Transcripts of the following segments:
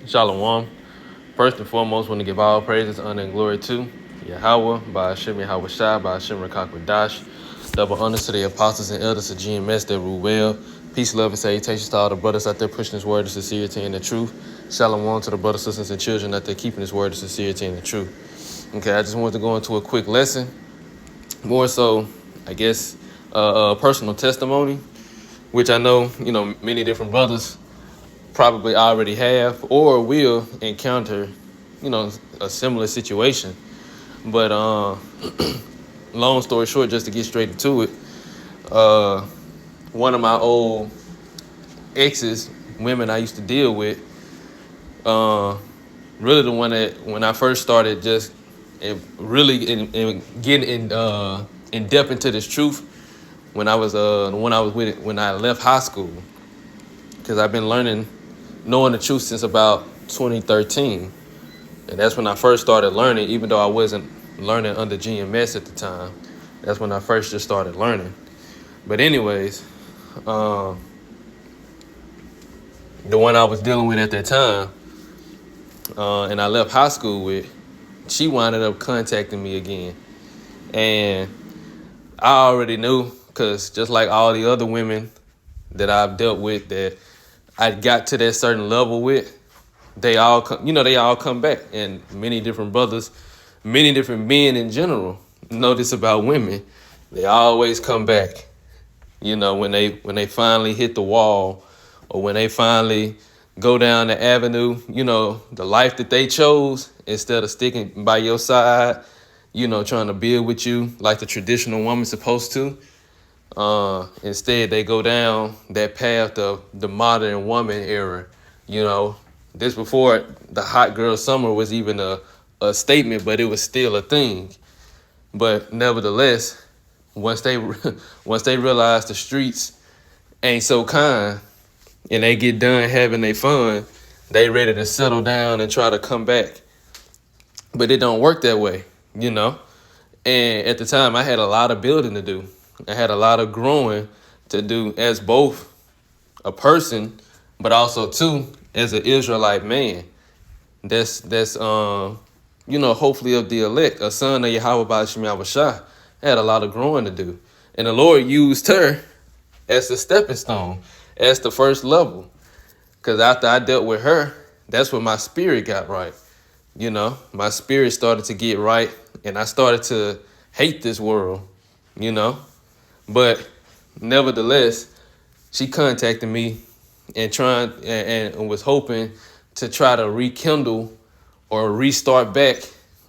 Shalom. First and foremost, want to give all praises, honor, and glory to Yahweh, by Hashem Yahweh Shai, by Hashem Rakakwadash. Double honors to the apostles and elders of GMS that rule well. Peace, love, and salutations to all the brothers out there pushing this word of sincerity and the truth. Shalom to the brothers, sisters, and children out there keeping this word of sincerity and the truth. Okay, I just wanted to go into a quick lesson. More so, I guess, personal testimony, which I know, many different brothers probably already have or will encounter, a similar situation. But long story short, just to get straight into it, one of my old exes, women I used to deal with, really the one that when I first started just really getting in depth into this truth when I was with it when I left high school, because I've been knowing the truth since about 2013. And that's when I first started learning, even though I wasn't learning under GMS at the time. That's when I first just started learning. But anyways, the one I was dealing with at that time, and I left high school with, she wound up contacting me again. And I already knew, because just like all the other women that I've dealt with that I got to that certain level with, they all come back. And many different brothers, many different men in general know this about women. They always come back, when they finally hit the wall, or when they finally go down the avenue, the life that they chose, instead of sticking by your side, trying to build with you like the traditional woman's supposed to. Instead, they go down that path of the modern woman era. This before the hot girl summer was even a statement, but it was still a thing. But nevertheless, once they realize the streets ain't so kind, and they get done having their fun, they ready to settle down and try to come back. But it don't work that way, And at the time, I had a lot of building to do. I had a lot of growing to do as both a person, but also too as an Israelite man. That's hopefully of the elect, a son of Yahweh by Shem Yahweh Shai. I had a lot of growing to do, and the Lord used her as the stepping stone, as the first level. Because after I dealt with her, that's when my spirit got right. My spirit started to get right, and I started to hate this world. But nevertheless, she contacted me and was hoping to try to rekindle or restart back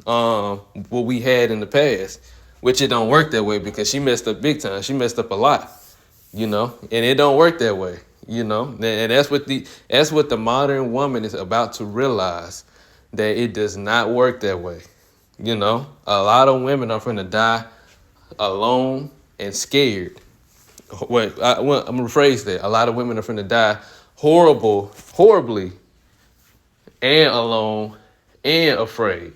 what we had in the past, which it don't work that way, because she messed up big time. She messed up a lot, and it don't work that way, and that's what the modern woman is about to realize, that it does not work that way. A lot of women are going to die alone and scared. I'm going to rephrase that. A lot of women are finna die horribly, and alone and afraid,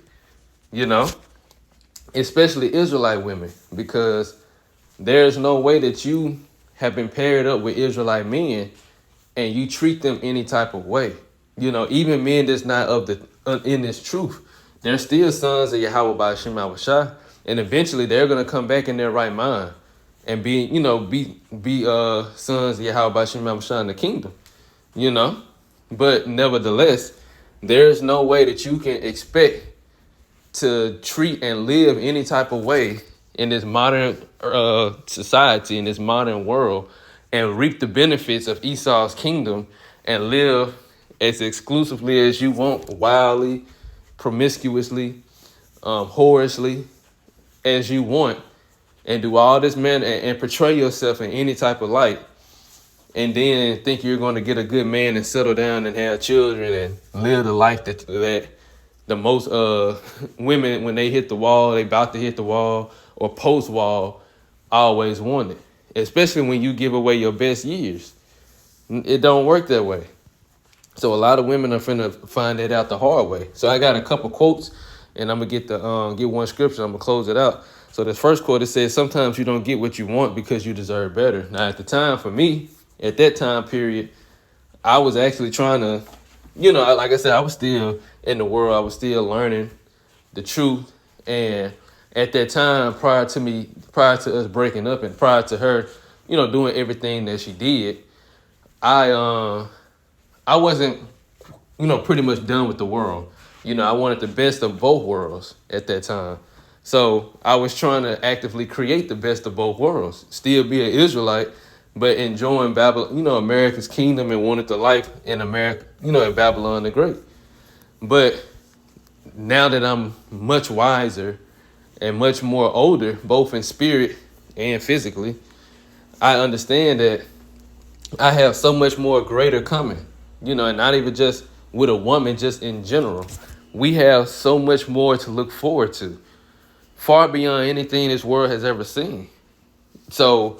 especially Israelite women, because there's no way that you have been paired up with Israelite men and you treat them any type of way. Even men that's not in this truth, they're still sons of Yahweh by Shem Yahweh Shai, and eventually they're gonna come back in their right mind and be sons of Yahweh by Shem Yahweh Shai in the kingdom. But nevertheless, there's no way that you can expect to treat and live any type of way in this modern society, in this modern world, and reap the benefits of Esau's kingdom and live as exclusively as you want, wildly, promiscuously, whorishly as you want, and do all this, man, and portray yourself in any type of light, and then think you're going to get a good man and settle down and have children and live the life that the most women, when they hit the wall, they about to hit the wall or post-wall, always wanted, especially when you give away your best years. It don't work that way. So a lot of women are finna find that out the hard way. So I got a couple quotes, and I'm gonna get one scripture. I'm gonna close it out. So this first quote, it says, "Sometimes you don't get what you want because you deserve better." Now, at the time, for me, at that time period, I was actually trying to like I said, I was still in the world. I was still learning the truth. And at that time, prior to us breaking up and prior to her, doing everything that she did, I wasn't, pretty much done with the world. I wanted the best of both worlds at that time. So I was trying to actively create the best of both worlds, still be an Israelite, but enjoying Babylon, America's kingdom, and wanted the life in America, in Babylon the Great. But now that I'm much wiser and much more older, both in spirit and physically, I understand that I have so much more greater coming, and not even just with a woman, just in general. We have so much more to look forward to, far beyond anything this world has ever seen. So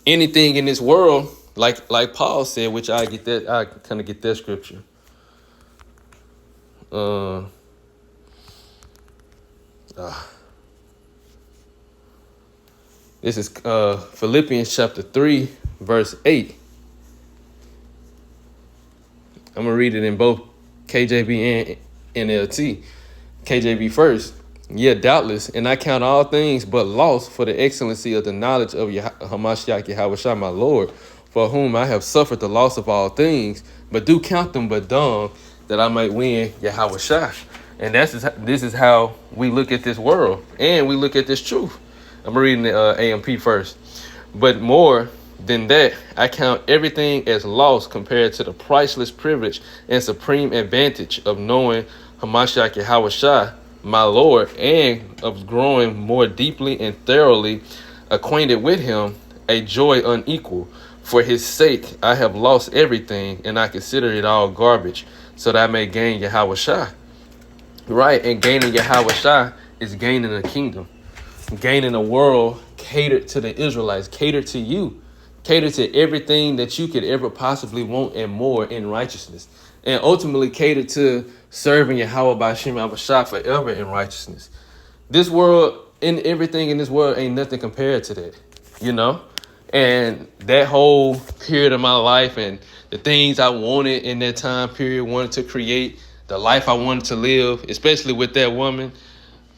anything in this world, like Paul said, which I kind of get that scripture. This is Philippians chapter 3, verse 8. I'm going to read it in both KJV and NLT. KJV first. Yeah, doubtless, and I count all things but loss for the excellency of the knowledge of Hamashiach Yahushua, my Lord, for whom I have suffered the loss of all things, but do count them but dung, that I might win Yahushua. And this is how we look at this world, and we look at this truth. I'm reading the AMP first. But more than that, I count everything as loss compared to the priceless privilege and supreme advantage of knowing Hamashiach Yahushua, my Lord, and of growing more deeply and thoroughly acquainted with him, a joy unequal. For his sake, I have lost everything, and I consider it all garbage, so that I may gain Yahushua. Right, and gaining Yahushua is gaining a kingdom, gaining a world catered to the Israelites, catered to you, catered to everything that you could ever possibly want and more in righteousness, and ultimately catered to serving Yahweh by Shem Abashah forever in righteousness. This world and everything in this world ain't nothing compared to that, And that whole period of my life and the things I wanted in that time period, wanted to create, the life I wanted to live, especially with that woman,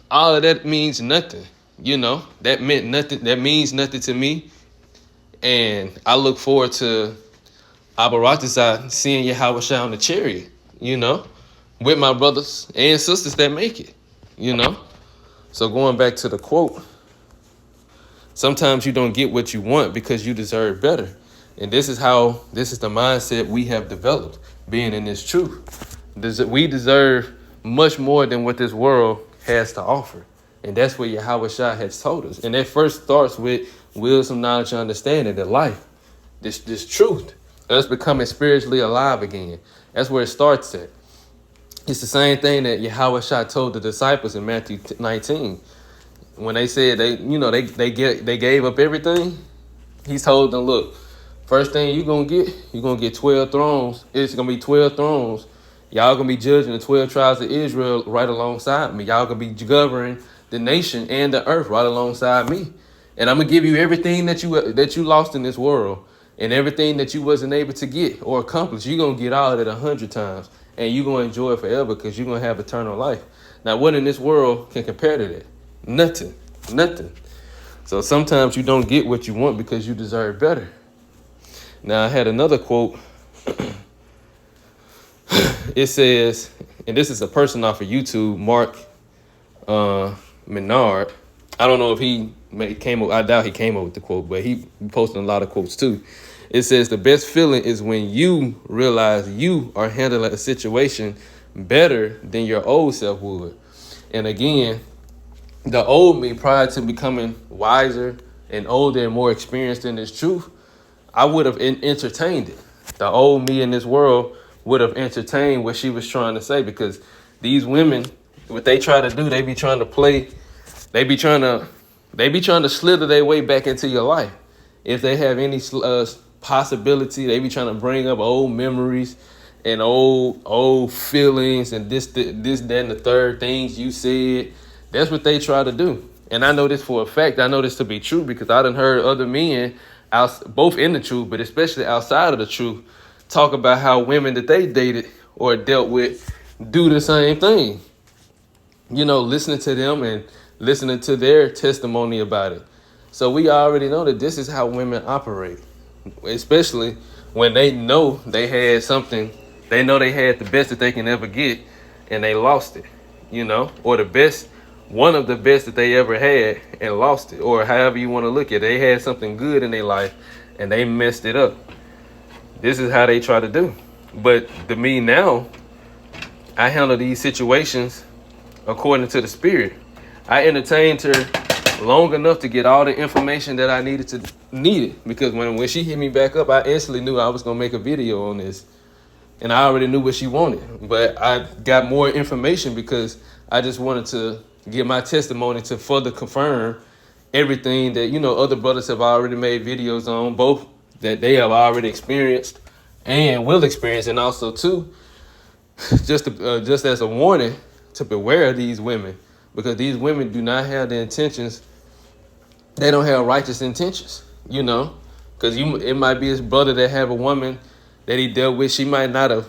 all of that means nothing. That meant nothing. That means nothing to me. And I look forward to Abaratisa seeing Yahweh on the chariot, with my brothers and sisters that make it, So going back to the quote, sometimes you don't get what you want because you deserve better. And this is the mindset we have developed, being in this truth. We deserve much more than what this world has to offer. And that's what Yahweh Shah has told us. And that first starts with wisdom, knowledge, and understanding, that life, this truth, us becoming spiritually alive again. That's where it starts at. It's the same thing that Yahweh Shah told the disciples in Matthew 19. When they said they gave up everything, he told them, look, first thing you're going to get 12 thrones. It's going to be 12 thrones. Y'all going to be judging the 12 tribes of Israel right alongside me. Y'all going to be governing the nation and the earth right alongside me. And I'm going to give you everything that you lost in this world, and everything that you wasn't able to get or accomplish. You're going to get all of it 100 times, and you're going to enjoy it forever because you're going to have eternal life. Now, what in this world can compare to that? Nothing. So sometimes you don't get what you want because you deserve better. Now, I had another quote. It says, and this is a person off of YouTube, Mark Menard. I don't know if I doubt he came up with the quote, but he posted a lot of quotes too. It says, the best feeling is when you realize you are handling a situation better than your old self would. And again, the old me, prior to becoming wiser and older and more experienced in this truth, I would have entertained it. The old me in this world would have entertained what she was trying to say, because these women, what they try to do, they be trying to play, they be trying to slither their way back into your life. If they have any possibility, they be trying to bring up old memories and old feelings and this, that, and the third things you said. That's what they try to do. And I know this for a fact. I know this to be true because I done heard other men, both in the truth, but especially outside of the truth, talk about how women that they dated or dealt with do the same thing. Listening to them and listening to their testimony about it. So we already know that this is how women operate, especially when they know they had something, they know they had the best that they can ever get and they lost it, or the best, one of the best that they ever had and lost it, or however you want to look at it. They had something good in their life and they messed it up. This is how they try to do. But to me now, I handle these situations according to the Spirit. I entertained her long enough to get all the information that I needed, because when she hit me back up, I instantly knew I was gonna make a video on this, and I already knew what she wanted. But I got more information because I just wanted to give my testimony to further confirm everything that other brothers have already made videos on, both that they have already experienced and will experience, and also too, just as a warning to beware of these women, because these women do not have the intentions. They don't have righteous intentions, because it might be his brother that have a woman that he dealt with. She might not have,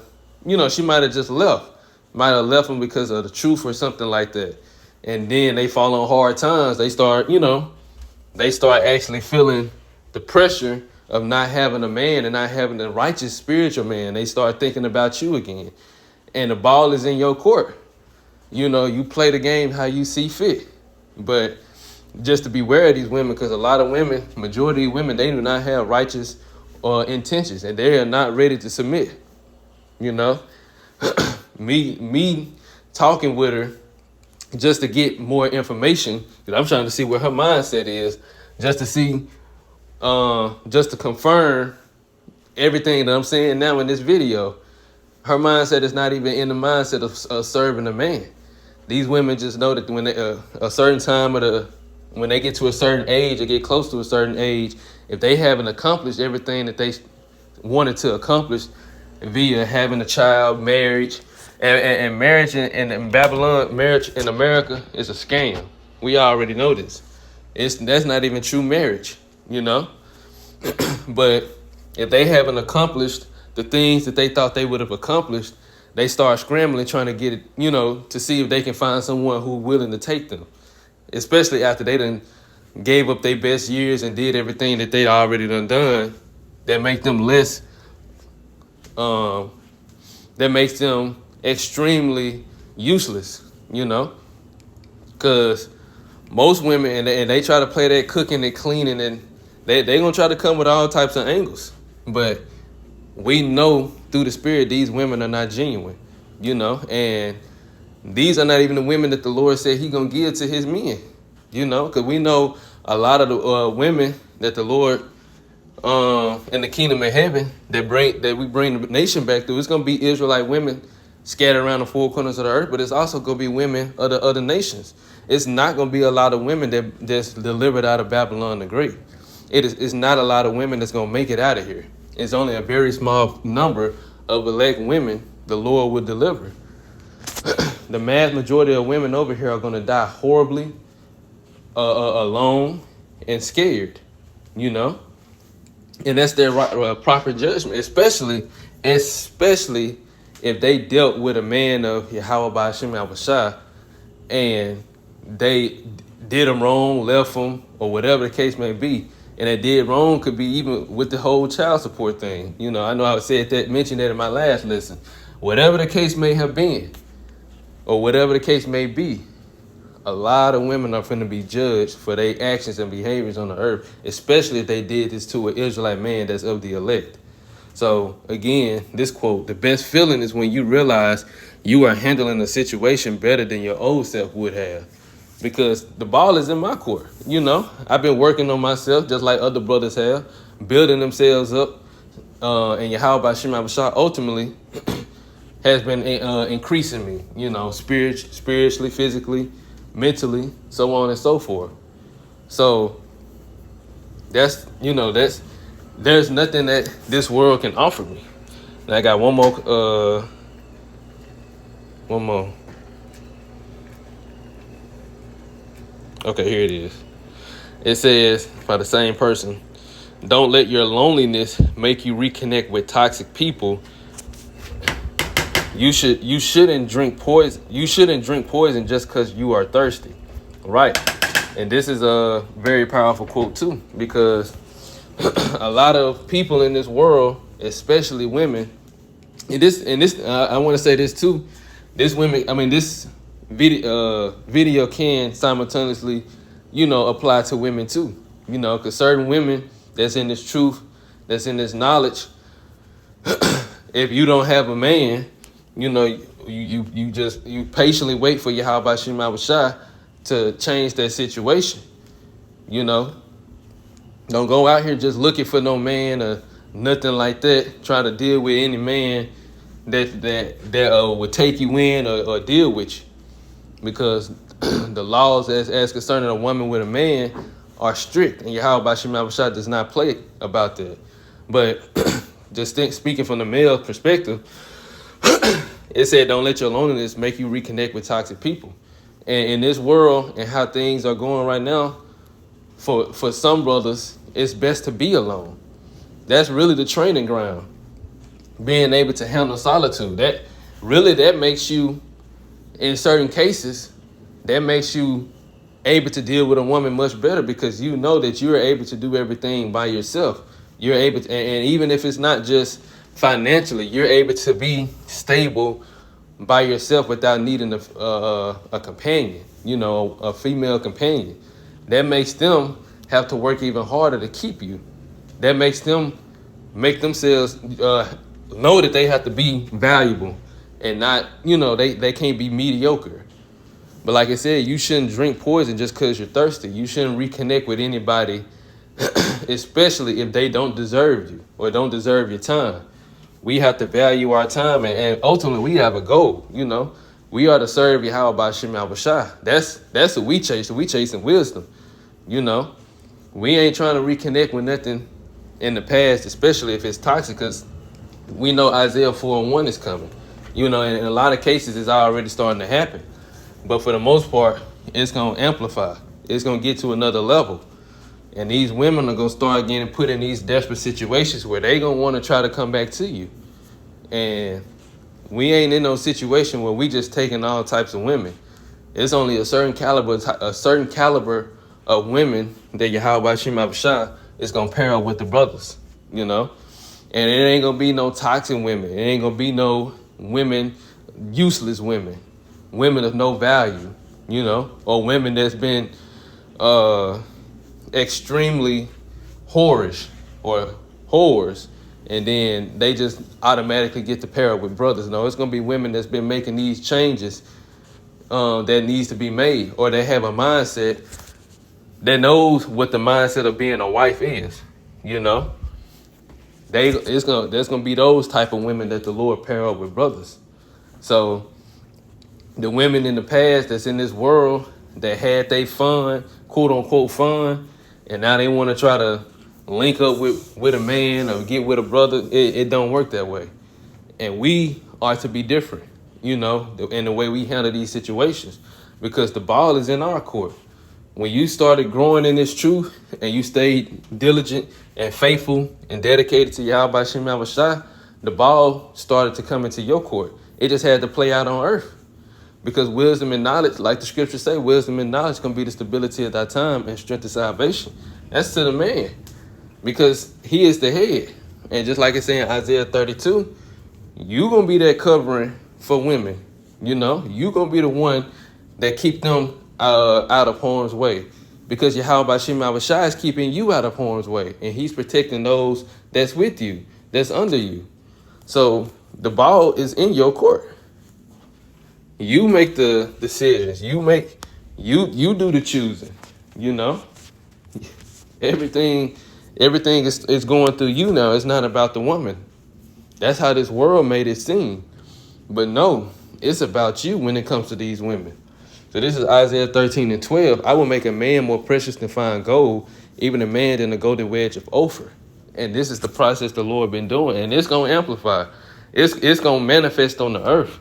she might have just might have left him because of the truth or something like that. And then they fall on hard times. They start actually feeling the pressure of not having a man and not having a righteous spiritual man. They start thinking about you again. And the ball is in your court. You play the game how you see fit. But just to beware of these women, because a lot of women, majority of women, they do not have righteous intentions, and they are not ready to submit. Me talking with her just to get more information, because I'm trying to see what her mindset is, just to see, just to confirm everything that I'm saying now in this video. Her mindset is not even in the mindset of serving a man. These women just know that when they, a certain time when they get to a certain age or get close to a certain age, if they haven't accomplished everything that they wanted to accomplish via having a child, marriage, and marriage in Babylon, marriage in America is a scam. We already know this. That's not even true marriage, But if they haven't accomplished the things that they thought they would have accomplished, they start scrambling, trying to get it, to see if they can find someone who's willing to take them. Especially after they done gave up their best years and did everything that they already done, that make them less, that makes them extremely useless, Because most women, and they try to play that cooking and cleaning, and they gonna try to come with all types of angles. But we know through the Spirit these women are not genuine, and these are not even the women that the Lord said he gonna give to his men, because we know a lot of the women that the Lord in the kingdom of heaven that we bring the nation back through. It's gonna be Israelite women scattered around the four corners of the earth, but it's also gonna be women of the other nations. It's not gonna be a lot of women that's delivered out of Babylon the Great. It's not a lot of women that's gonna make it out of here. It's only a very small number of elect women the Lord will deliver. The mass majority of women over here are going to die horribly, alone, and scared, And that's their proper judgment, especially if they dealt with a man of Yahweh Ba'ashem Yahushua and they did him wrong, left him, or whatever the case may be. And that did wrong could be even with the whole child support thing. I know I mentioned that in my last lesson. Whatever the case may have been, or whatever the case may be, a lot of women are going to be judged for their actions and behaviors on the earth, especially if they did this to an Israelite man that's of the elect. So again, this quote, the best feeling is when you realize you are handling the situation better than your old self would have. Because the ball is in my court. I've been working on myself just like other brothers have, building themselves up. And Yahweh Ba'ashem Yahushua ultimately has been increasing me, spiritually, physically, mentally, so on and so forth. So there's nothing that this world can offer me. And I got one more. Okay, here it is. It says, by the same person, don't let your loneliness make you reconnect with toxic people you shouldn't drink poison. You shouldn't drink poison just because you are thirsty, right? And this is a very powerful quote too, because a lot of people in this world, especially women, I want to say this too. This video can simultaneously, apply to women too. Because certain women that's in this truth, that's in this knowledge, if you don't have a man, you patiently wait for Yahweh Shem Shai to change that situation. Don't go out here just looking for no man or nothing like that, trying to deal with any man that would take you in or deal with you, because the laws as concerning a woman with a man are strict, and Yahweh Shem Shai does not play about that. But speaking from the male perspective, it said, don't let your loneliness make you reconnect with toxic people. And in this world and how things are going right now, for some brothers, it's best to be alone. That's really the training ground. Being able to handle solitude. That makes you, in certain cases, that makes you able to deal with a woman much better, because you know that you're able to do everything by yourself. You're able to, and even if it's not just financially, you're able to be stable by yourself without needing a companion, a female companion. That makes them have to work even harder to keep you. That makes them make themselves know that they have to be valuable and not, they can't be mediocre. But like I said, you shouldn't drink poison just because you're thirsty. You shouldn't reconnect with anybody, especially if they don't deserve you or don't deserve your time. We have to value our time, and ultimately we have a goal. We are to serve Yahweh Shem Shai. That's what we chase. We chasing wisdom. We ain't trying to reconnect with nothing in the past, especially if it's toxic, because we know Isaiah 4:1 is coming. And in a lot of cases, it's already starting to happen. But for the most part, it's going to amplify. It's going to get to another level. And these women are going to start getting put in these desperate situations where they going to want to try to come back to you. And we ain't in no situation where we just taking all types of women. It's only a certain caliber of women that Yahweh Shem Shai is going to pair up with the brothers, And it ain't going to be no toxic women. It ain't going to be no women, useless women of no value, or women that's been extremely whorish or whores, and then they just automatically get to pair up with brothers. No, it's going to be women that's been making these changes that needs to be made, or they have a mindset that knows what the mindset of being a wife is, There's gonna be those type of women that the Lord pair up with brothers. So the women in the past that's in this world that had they fun, quote unquote fun, and now they want to try to link up with a man or get with a brother, it don't work that way. And we are to be different, in the way we handle these situations, because the ball is in our court. When you started growing in this truth and you stayed diligent and faithful and dedicated to Yahweh Shem Shai, the ball started to come into your court. It just had to play out on earth. Because wisdom and knowledge, like the scriptures say, wisdom and knowledge can be the stability of thy time and strength of salvation. That's to the man, because he is the head. And just like it's saying Isaiah 32, you going to be that covering for women. You going to be the one that keep them out of harm's way. Because Yahweh Shem Shai is keeping you out of harm's way. And he's protecting those that's with you, that's under you. So the ball is in your court. You make the decisions. You do the choosing. Everything is going through you now. It's not about the woman. That's how this world made it seem. But no, it's about you when it comes to these women. So this is Isaiah 13:12. I will make a man more precious than fine gold, even a man than the golden wedge of Ophir. And this is the process the Lord been doing. And it's going to amplify. It's going to manifest on the earth.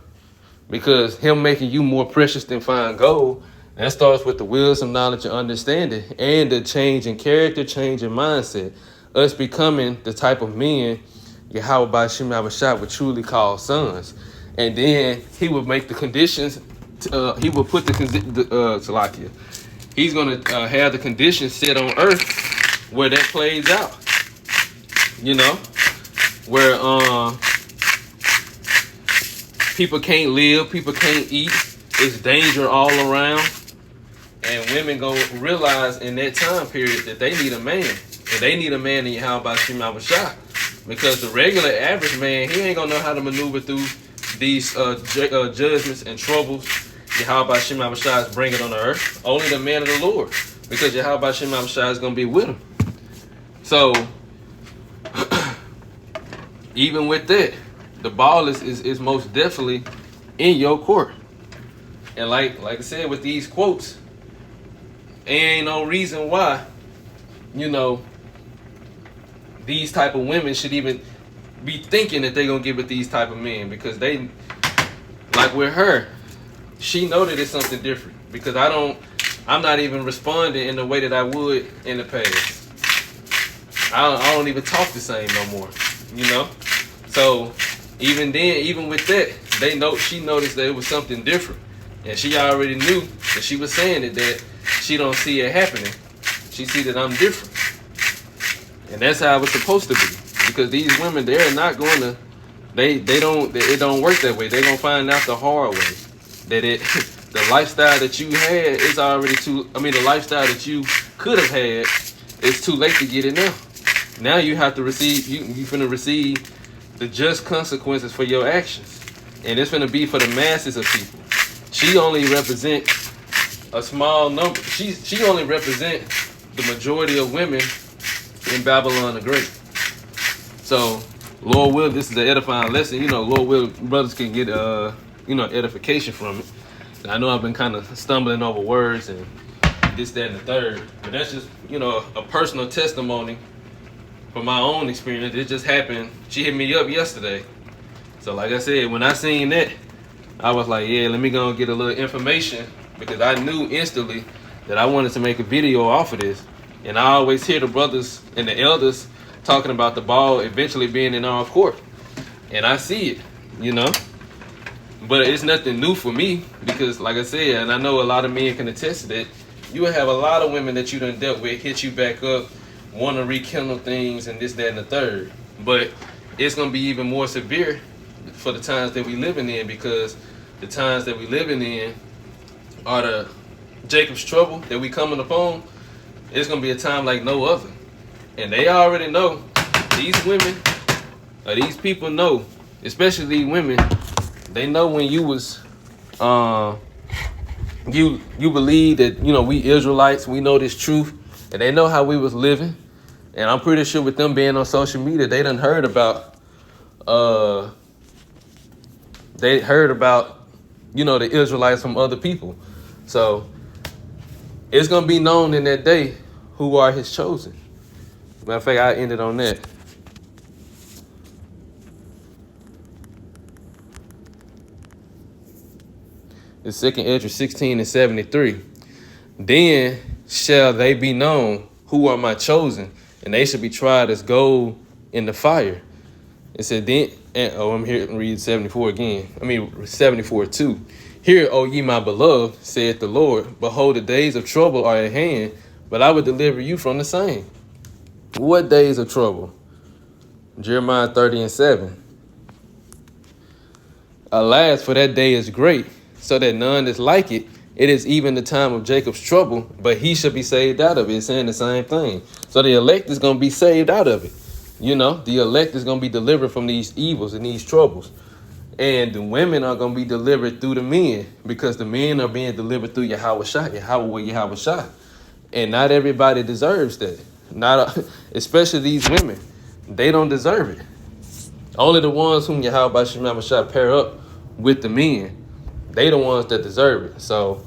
Because him making you more precious than fine gold, that starts with the wisdom, knowledge, and understanding, and the change in character, change in mindset. Us becoming the type of men Yahweh Shem Shai would truly call sons. And then he would make the conditions. He would put Salakia. He's gonna have the conditions set on earth where that plays out. You know, where people can't live, people can't eat. It's danger all around. And women gonna realize in that time period that they need a man. And they need a man in Yahweh Shem Shah. Because the regular average man, he ain't gonna know how to maneuver through these judgments and troubles Yahweh Shem Shah is bringing on the earth. Only the man of the Lord. Because Yahweh Shem Shah is gonna be with him. So, even with that, the ball is most definitely in your court. And like I said, with these quotes, ain't no reason why, you know, these type of women should even be thinking that they're gonna get with these type of men, because they, like with her, she know that it's something different, because I'm not even responding in the way that I would in the past. I don't even talk the same no more, you know. So even then, even with that, she noticed that it was something different, and she already knew that she was saying it, that she don't see it happening. She see that I'm different, and that's how it was supposed to be. Because these women, they're not going to, it don't work that way. They're gonna find out the hard way that the lifestyle that you had is already the lifestyle that you could have had, it's too late to get it now. Now you have to receive, you finna receive the just consequences for your actions. And it's finna be for the masses of people. She only represent a small number. She only represent the majority of women in Babylon the Great. So, Lord will, this is an edifying lesson. You know, Lord will, brothers can get, edification from it. I know I've been kind of stumbling over words and this, that, and the third. But that's just, a personal testimony from my own experience. It just happened. She hit me up yesterday. So like I said, when I seen that, I was like, yeah, let me go and get a little information, because I knew instantly that I wanted to make a video off of this. And I always hear the brothers and the elders talking about the ball eventually being in our court. And I see it, But it's nothing new for me, because like I said, and I know a lot of men can attest to that, you will have a lot of women that you done dealt with hit you back up, want to rekindle things and this, that, and the third. But it's going to be even more severe for the times that we living in, because the times that we living in are the Jacob's trouble that we coming upon. It's going to be a time like no other. And they already know, these women, or these people know, especially these women, they know when you was, you believe that, we Israelites, we know this truth, and they know how we was living. And I'm pretty sure with them being on social media, they done heard about, the Israelites from other people. So it's going to be known in that day who are his chosen. Matter of fact, I ended on that. The second Esdras 16 and 73. Then shall they be known who are my chosen, and they shall be tried as gold in the fire. It said then, I'm here to read 74 again. 74:2. Hear, O ye my beloved, saith the Lord, behold, the days of trouble are at hand, but I will deliver you from the same. What days of trouble? Jeremiah 30 and 7. Alas, for that day is great, so that none is like it. It is even the time of Jacob's trouble, but he shall be saved out of it. It's saying the same thing. So the elect is going to be saved out of it. The elect is going to be delivered from these evils and these troubles. And the women are going to be delivered through the men, because the men are being delivered through Yahweh Shah. And not everybody deserves that. Especially these women. They don't deserve it. Only the ones whom Yahweh Shah pair up with the men, they the ones that deserve it. So,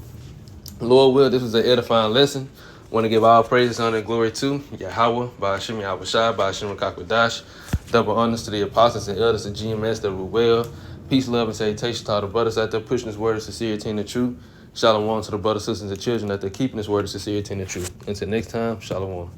Lord will, this was an edifying lesson. Want to give all praises, honor, and glory to Yahweh, Ba'ashem Yahweh Shai, Ba'ashem Kakwadash. Double honors to the apostles and elders of GMS that were well. Peace, love, and salutation to all the brothers out there pushing this word of sincerity and the truth. Shalom to the brothers, sisters, and children that they're keeping this word of sincerity and the truth. Until next time, shalom.